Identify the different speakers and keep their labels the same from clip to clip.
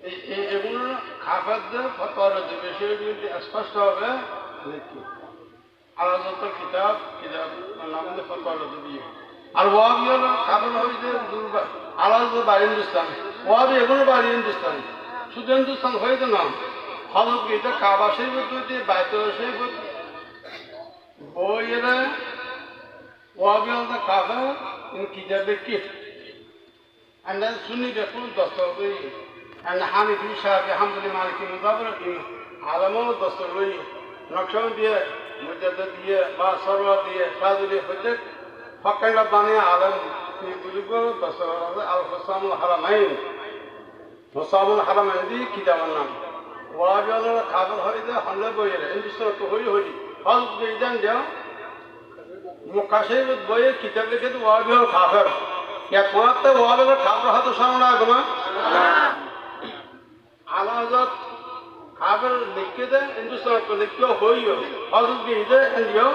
Speaker 1: এগুলো খাফাদ্য ফতোয়ার যে বিষয়গুলি স্পষ্ট হবে দেখি আলাদা কিতাব কিতাব নাম ফতোয়ার দিয়ে আর ওয়াবি হলো খাবার হয়েছে আলাদা বাড়ি হিন্দুস্তান ওয়াবি এগুলো বাড়ি হিন্দুস্তান শুধু হিন্দুস্তান হয়েছে না হজরত এটা কাবা শরীফ দিয়ে বাইতুল শরীফ বইয়েরা ওয়াবি হলো কাবা কিতাবে কি and sunni be kun dasturwi and hanifi shafi hanbali maliki muzabir alamo dasturwi naqshband diye mujaddid diye ba sarwa diye fazili hujjat fakkan rabbani alam fi bulugo dastur al husam al haramain di kitaban nam wajal khabar hoide hanle boyere hindustan to hoyi hal geidan dia mukashayib boye kitab likhe to wajal khabar या कोणते वाले खाबर हात सामना आगमा आलाजत खाबर लिखे दे हिंदुस्तान को लिखो होइयो हजरत की इधर इंडियो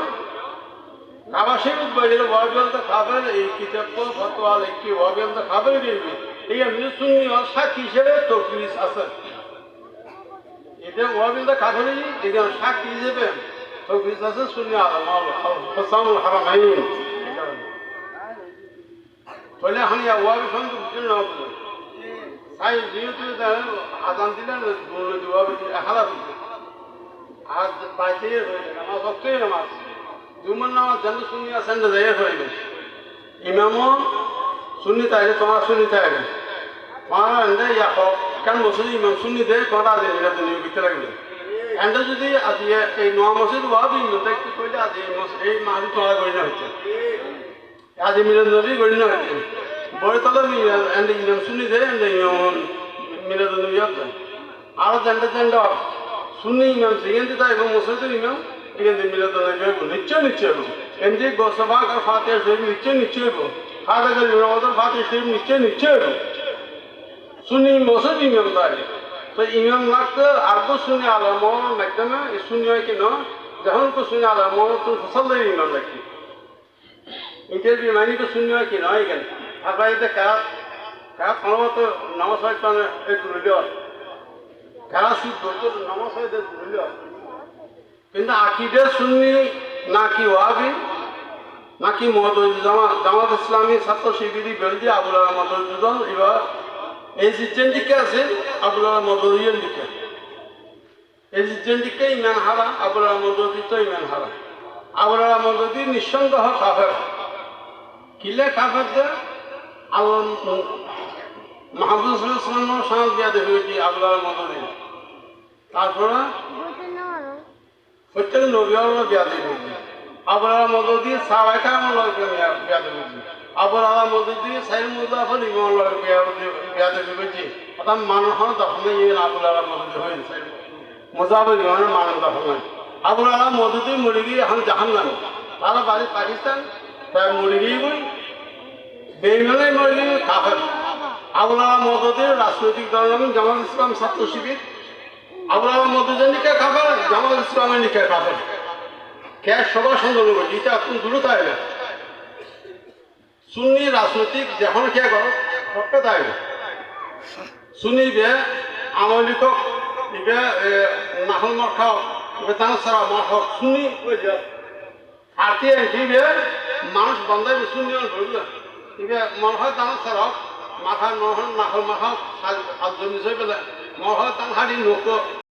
Speaker 1: काबाशी में बड़े वाले तो खाबर एक किताब को फतवा लिखी वाले तो खाबर भी ये मुझे सुननी और साक्षी से तो पुलिस असर इधर वाले तो खाबर ही इधर साक्षी से भी तो पुलिस असर सुनने आ रहा है फसामुल हरमैन বলে হানি ওয়াবি ফোন তো না বলে সাই যেহেতু আজান দিলেন বলে ওয়াবি হালা দিতে আজ বাইতে হয়ে নামাজ হচ্ছে নামাজ জুমার নামাজ জানো শুনি আসেন যায় হয়ে ইমামও শুনি তাই তোমার শুনি তাই মারা এন্ড ইয়া কেন মসজিদ ইমাম শুনি দেয় কটা দিন এটা দুনিয়া ভিতরে লাগবে এন্ড যদি আজ এই নয় মসজিদ ওয়াবি মতে একটু কইলে আজ এই মাহফিল তোলা করি না হচ্ছে आज मिलन नबी गणना है बड़े तला में एंड इनम सुनी दे एंड मिलन नबी आता आर जंडा सुनी इमाम सिगंदी ता एवं मुसलमान इमाम इगंदी मिलन नबी को निश्चय एंड गोसभा का फातिहा शरीफ निश्चय को खादा कर नवाज़र फातिहा शरीफ निश्चय सुनी मुसलमान इमाम ता तो इमाम लगता आगो सुनी आलमो मैकदम सुनी है कि ना जहाँ को सुनी आलमो तो फसल दे इमाम लगती इंटरव्यू मानी को सुनियो कि नहीं गन आपा इते का खानो तो नमस्कार पाने एक रुलियो काला सुद दो नमस्कार दे रुलियो किंतु आकीदे सुन्नी ना कि वाबी ना कि मौदूद जमात इस्लामी ছাত্র শিবির বিরোধী আবুল আলা মওদুদ এবার এই জিন্দিকে আছে আবুল আলা মওদুদির দিকে এই জিন্দিকে ইমান হারা আবুল আলা মওদুদি তো ইমান হারা আবুল আলা মওদুদি নিঃসন্দেহ কাফের কিলে কাফের দে আল্লাহ মুহাম্মদ সাল্লাল্লাহু আলাইহি ওয়াসাল্লাম শান দিয়া দেবে কি আল্লাহর মদদে তারপরে প্রত্যেক নবীর দিয়া দেবে আল্লাহর মদদে সাহাবায়ে কেরামের লগে দিয়া দেবে আল্লাহর মদদে সাইয়েদ মুজাফর ইমাম লগে দিয়া দেবে কি আদম মানুষ দখলে ইয়ে আল্লাহর মদদে হয় সাইয়েদ মুজাফর ইমাম মানুষ দখলে আল্লাহর মদদে মরে গিয়ে এখন জাহান্নামে তারা বাড়ি পাকিস্তান তাই মুরগি বই বেইমানে মরলি কাফের আবুল মদদের রাজনৈতিক দল নাম জামাত ইসলাম ছাত্র শিবির আবুল মদদের নিকে কাফের জামাত ইসলামের নিকে কাফের কে সবার সঙ্গে লোক এটা এখন দূরতায় না সুন্নি রাজনৈতিক যখন কে করো করতে তাই না সুন্নি বে আমলিক ইবে নাহল মাখাও ইবে তানসারা মাখাও সুন্নি ওই যে আরটি এনটিভি মানুষ বন্ধ শুনিও বলল ইবে মনহা দান সরক মাথা নহন নাহল মাথা আজমি জয় বলে মহা তান হাড়ি নৌকো